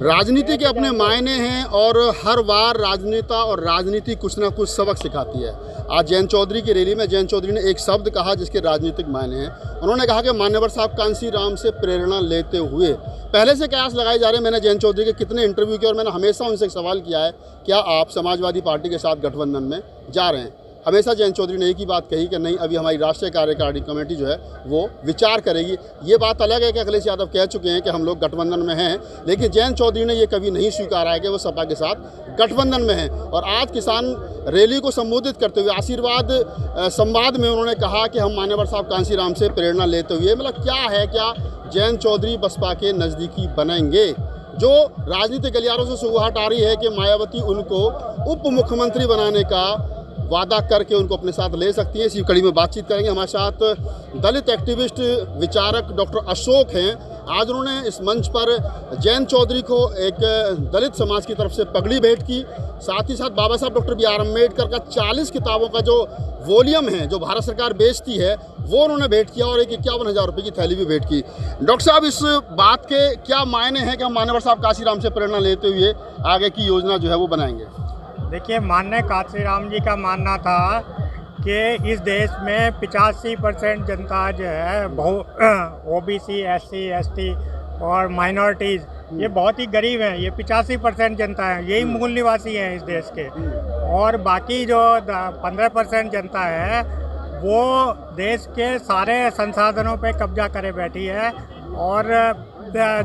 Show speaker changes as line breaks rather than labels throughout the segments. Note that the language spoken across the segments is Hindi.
राजनीति के अपने मायने हैं और हर बार राजनेता और राजनीति कुछ ना कुछ सबक सिखाती है। आज जयंत चौधरी की रैली में जयंत चौधरी ने एक शब्द कहा जिसके राजनीतिक मायने हैं। उन्होंने कहा कि मान्यवर साहब कांसी राम से प्रेरणा लेते हुए। पहले से कयास लगाए जा रहे हैं। मैंने जयंत चौधरी के कितने इंटरव्यू किए और मैंने हमेशा उनसे एक सवाल किया है, क्या आप समाजवादी पार्टी के साथ गठबंधन में जा रहे हैं? हमेशा जयंत चौधरी ने एक ही बात कही कि नहीं, अभी हमारी राष्ट्रीय कार्यकारिणी कमेटी जो है वो विचार करेगी। ये बात अलग है कि अखिलेश यादव कह चुके हैं कि हम लोग गठबंधन में हैं, लेकिन जयंत चौधरी ने ये कभी नहीं स्वीकारा है कि वो सपा के साथ गठबंधन में हैं। और आज किसान रैली को संबोधित करते हुए आशीर्वाद संवाद में उन्होंने कहा कि हम मान्यवर साहब कांसी राम से प्रेरणा लेते हुए, मतलब क्या है, क्या जयंत चौधरी बसपा के नज़दीकी बनेंगे? जो राजनीतिक गलियारों से सुगुहाट आ रही है कि मायावती उनको उप मुख्यमंत्री बनाने का वादा करके उनको अपने साथ ले सकती है। इसी कड़ी में बातचीत करेंगे। हमारे साथ दलित एक्टिविस्ट विचारक डॉक्टर अशोक हैं। आज उन्होंने इस मंच पर जयंत चौधरी को एक दलित समाज की तरफ से पगड़ी भेंट की। साथ ही साथ बाबा साहब डॉक्टर बी.आर. अम्बेडकर का 40 किताबों का जो वॉल्यूम है जो भारत सरकार बेचती है वो उन्होंने भेंट किया और एक 51,000 रुपये की थैली भी भेंट की। डॉक्टर साहब, इस बात के क्या मायने हैं कि हम मान्यवर साहब कांसी राम से प्रेरणा लेते हुए आगे की योजना जो है वो बनाएंगे?
देखिए, माननीय कांसीराम जी का मानना था कि इस देश में 85% जनता जो है OBC, SC, ST और माइनॉरिटीज़ ये बहुत ही गरीब हैं। ये 85% जनता है, यही मूल निवासी हैं इस देश के। और बाकी जो 15% जनता है वो देश के सारे संसाधनों पे कब्जा करे बैठी है। और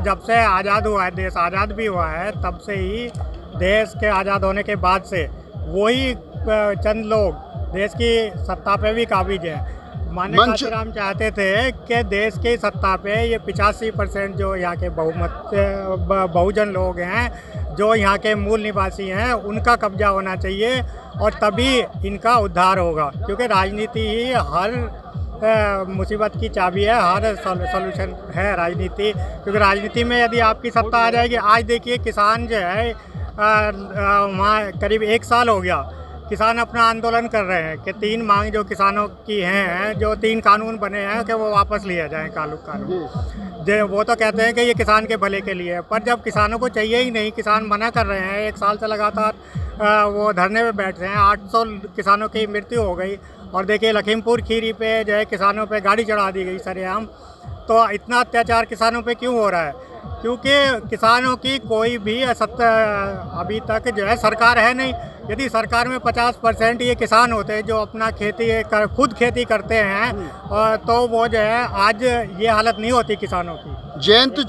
जब से आज़ाद हुआ है, देश आज़ाद भी हुआ है, तब से ही देश के आज़ाद होने के बाद से वही चंद लोग देश की सत्ता पे भी काबिज हैं। माननीय कांसीराम चाहते थे कि देश की सत्ता पे ये 85% जो यहाँ के बहुजन लोग हैं, जो यहाँ के मूल निवासी हैं, उनका कब्जा होना चाहिए और तभी इनका उद्धार होगा। क्योंकि राजनीति ही हर मुसीबत की चाबी है, हर सॉल्यूशन है राजनीति। क्योंकि राजनीति में यदि आपकी सत्ता आ जाएगी, आज देखिए किसान जो है वहाँ करीब 1 साल हो गया, किसान अपना आंदोलन कर रहे हैं कि 3 मांग जो किसानों की हैं, जो 3 कानून बने हैं कि वो वापस लिया जाए कानून। जो वो तो कहते हैं कि ये किसान के भले के लिए है, पर जब किसानों को चाहिए ही नहीं, किसान मना कर रहे हैं। 1 साल से लगातार वो धरने पे बैठ रहे हैं। 800 किसानों की मृत्यु हो गई। और देखिए लखीमपुर खीरी पे जो है किसानों पे गाड़ी चढ़ा दी गई सरेआम। तो इतना अत्याचार किसानों पे क्यों हो रहा है? क्योंकि किसानों की कोई भी अभी तक जो है सरकार है नहीं। यदि सरकार में 50% ये किसान होते हैं जो अपना खुद खेती करते हैं, तो वो जो है आज ये हालत नहीं होती किसानों की।
जयंत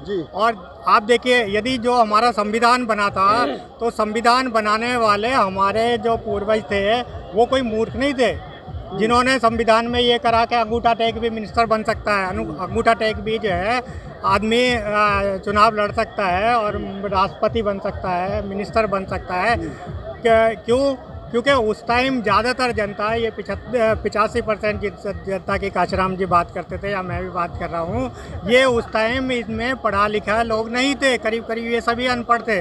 जी,
और आप देखिए, यदि जो हमारा संविधान बना था तो संविधान बनाने वाले हमारे जो पूर्वज थे वो कोई मूर्ख नहीं थे जिन्होंने संविधान में ये करा कि अंगूठा टेक भी मिनिस्टर बन सकता है। अंगूठा टेक भी जो है आदमी चुनाव लड़ सकता है और राष्ट्रपति बन सकता है, मिनिस्टर बन सकता है। क्यों? क्योंकि उस टाइम ज़्यादातर जनता, ये 85% जनता की कांसीराम जी बात करते थे या मैं भी बात कर रहा हूँ, ये उस टाइम इसमें पढ़ा लिखा लोग नहीं थे। करीब करीब ये सभी अनपढ़ थे।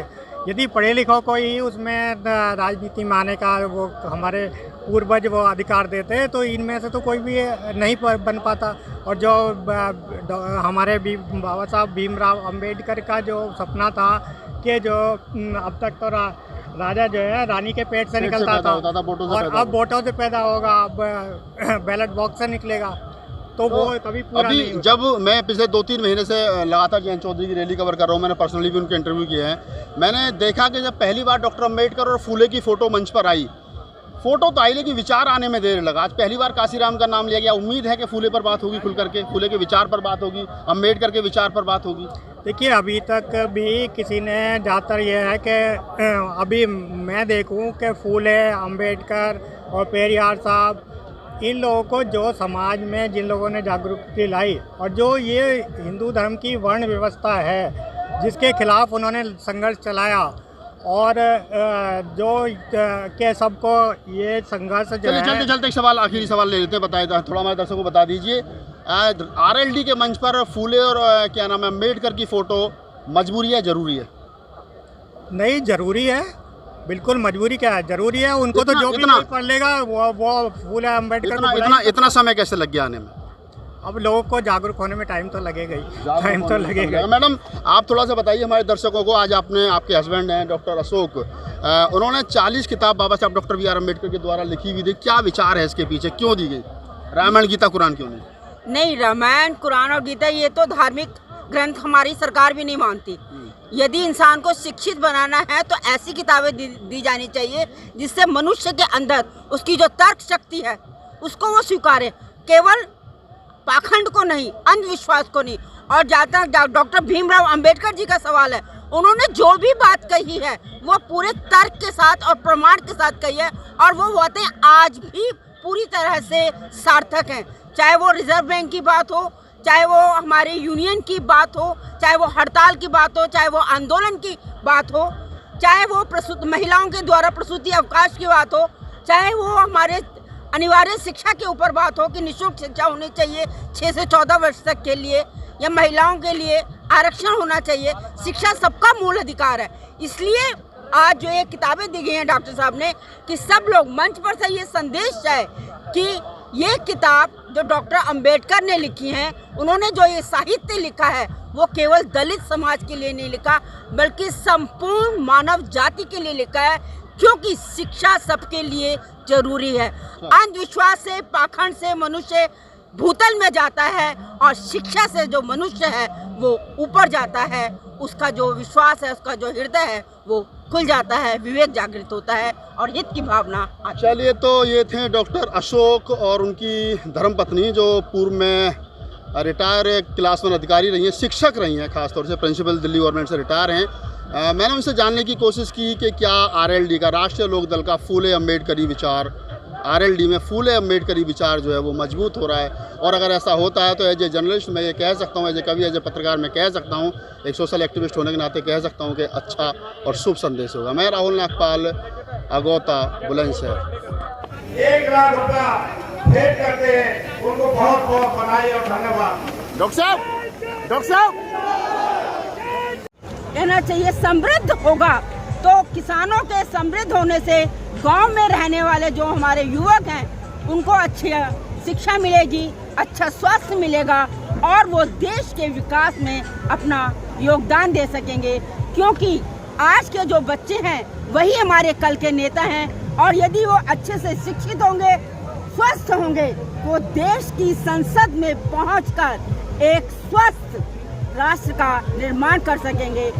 यदि पढ़े लिखों को ही उसमें राजनीति में आने का वो हमारे पूर्वज वो अधिकार देते तो इनमें से तो कोई भी नहीं बन पाता। और जो हमारे बाबा साहब भीमराव अंबेडकर का जो सपना था कि जो अब तक तो राजा जो है रानी के पेट से निकलता था और अब वोटों से पैदा होगा, अब बैलेट बॉक्स से निकलेगा, तो वो कभी पूरा नहीं होगा।
जब मैं पिछले 2-3 महीने से लगातार जयंत चौधरी की रैली कवर कर रहा हूँ, मैंने पर्सनली भी उनके इंटरव्यू किए हैं। मैंने देखा कि जब पहली बार डॉक्टर अम्बेडकर और फूले की फ़ोटो मंच पर आई, फ़ोटो तो आई लेकिन विचार आने में देर लगा। आज पहली बार कांसीराम का नाम लिया गया। उम्मीद है कि फूले पर बात होगी खुल करके, फूले के विचार पर बात होगी, अम्बेडकर के विचार पर बात होगी।
देखिए, अभी तक भी किसी ने, ज़्यादातर ये है कि अभी मैं देखूं कि फूले, अम्बेडकर और पेरियार साहब, इन लोगों को जो समाज में जिन लोगों ने जागरूकता लाई और जो ये हिंदू धर्म की वर्ण व्यवस्था है जिसके खिलाफ उन्होंने संघर्ष चलाया, और जो के सबको ये संघर्ष जो है।
चलते एक सवाल, आखिरी सवाल ले लेते हैं। बताए थोड़ा हमारे दर्शकों को बता दीजिए, RLD के मंच पर फूले और क्या नाम है अम्बेडकर की फ़ोटो मजबूरी है, ज़रूरी है?
नहीं, ज़रूरी है, बिल्कुल। मजबूरी क्या है, ज़रूरी है। उनको तो जो भी पढ़ लेगा वो फूले अम्बेडकर
इतना समय कैसे लग गया आने में?
अब लोगों को जागरूक होने में टाइम तो लगेगा ही, टाइम तो लगेगा।
मैडम आप थोड़ा सा बताइए हमारे दर्शकों को, आज आपके हस्बैंड हैं डॉक्टर अशोक, उन्होंने 40 किताब बाबा साहब डॉक्टर बी आर अम्बेडकर के द्वारा लिखी हुई थी, क्या विचार है इसके पीछे, क्यों दी गई? रामायण गीता कुरान क्यों नहीं?
नहीं, रामायण कुरान और गीता ये तो धार्मिक ग्रंथ हमारी सरकार भी नहीं मानती। यदि इंसान को शिक्षित बनाना है तो ऐसी किताबें दी जानी चाहिए जिससे मनुष्य के अंदर उसकी जो तर्क शक्ति है उसको वो स्वीकारे, केवल पाखंड को नहीं, अंधविश्वास को नहीं। और जहाँ तक डॉक्टर भीमराव अंबेडकर जी का सवाल है, उन्होंने जो भी बात कही है वो पूरे तर्क के साथ और प्रमाण के साथ कही है, और वो बातें आज भी पूरी तरह से सार्थक हैं। चाहे वो रिजर्व बैंक की बात हो, चाहे वो हमारे यूनियन की बात हो, चाहे वो हड़ताल की बात हो, चाहे वो आंदोलन की बात हो, चाहे वो महिलाओं के द्वारा प्रसूति अवकाश की बात हो, चाहे वो हमारे अनिवार्य शिक्षा के ऊपर बात हो कि निःशुल्क शिक्षा होनी चाहिए 6 से 14 वर्ष तक के लिए, या महिलाओं के लिए आरक्षण होना चाहिए। शिक्षा सबका मूल अधिकार है। इसलिए आज जो ये किताबें दी गई हैं डॉक्टर साहब ने, कि सब लोग मंच पर से ये संदेश है कि ये किताब जो डॉक्टर अंबेडकर ने लिखी है, उन्होंने जो ये साहित्य लिखा है वो केवल दलित समाज के लिए नहीं लिखा, बल्कि संपूर्ण मानव जाति के लिए लिखा है, क्योंकि शिक्षा सबके लिए जरूरी है। अंधविश्वास से, पाखंड से मनुष्य भूतल में जाता है, और शिक्षा से जो मनुष्य है वो ऊपर जाता है, उसका जो विश्वास है, उसका जो हृदय है वो खुल जाता है, विवेक जागृत होता है और हित की भावना आती है।
चलिए, तो ये थे डॉक्टर अशोक और उनकी धर्मपत्नी, जो पूर्व में रिटायर क्लास 1 अधिकारी रही हैं, शिक्षक रही हैं, खासतौर से प्रिंसिपल दिल्ली गवर्नमेंट से रिटायर हैं। मैंने उनसे जानने की कोशिश की कि क्या आरएलडी का, राष्ट्रीय लोक दल का फूले अम्बेडकरी विचार, आरएलडी में फूले अम्बेडकरी विचार जो है वो मजबूत हो रहा है, और अगर ऐसा होता है तो एज ए जर्नलिस्ट मैं ये कह सकता हूँ, एज ए कवि, एज ए पत्रकार मैं कह सकता हूँ, एक सोशल एक्टिविस्ट होने के नाते कह सकता हूँ कि अच्छा और शुभ संदेश होगा। मैं राहुल नागपाल, अगौता, बुलंदशहर।
1 लाख रुपया भेंट करते हैं उनको, बहुत बहुत बधाई और धन्यवाद।
डॉक्टर साहब
कहना चाहिए समृद्ध होगा, तो किसानों के समृद्ध होने से गांव में रहने वाले जो हमारे युवक हैं उनको अच्छी शिक्षा मिलेगी, अच्छा स्वास्थ्य मिलेगा, और वो देश के विकास में अपना योगदान दे सकेंगे, क्योंकि आज के जो बच्चे हैं वही हमारे कल के नेता हैं। और यदि वो अच्छे से शिक्षित होंगे, स्वस्थ होंगे, वो देश की संसद में पहुंचकर एक स्वस्थ राष्ट्र का निर्माण कर सकेंगे।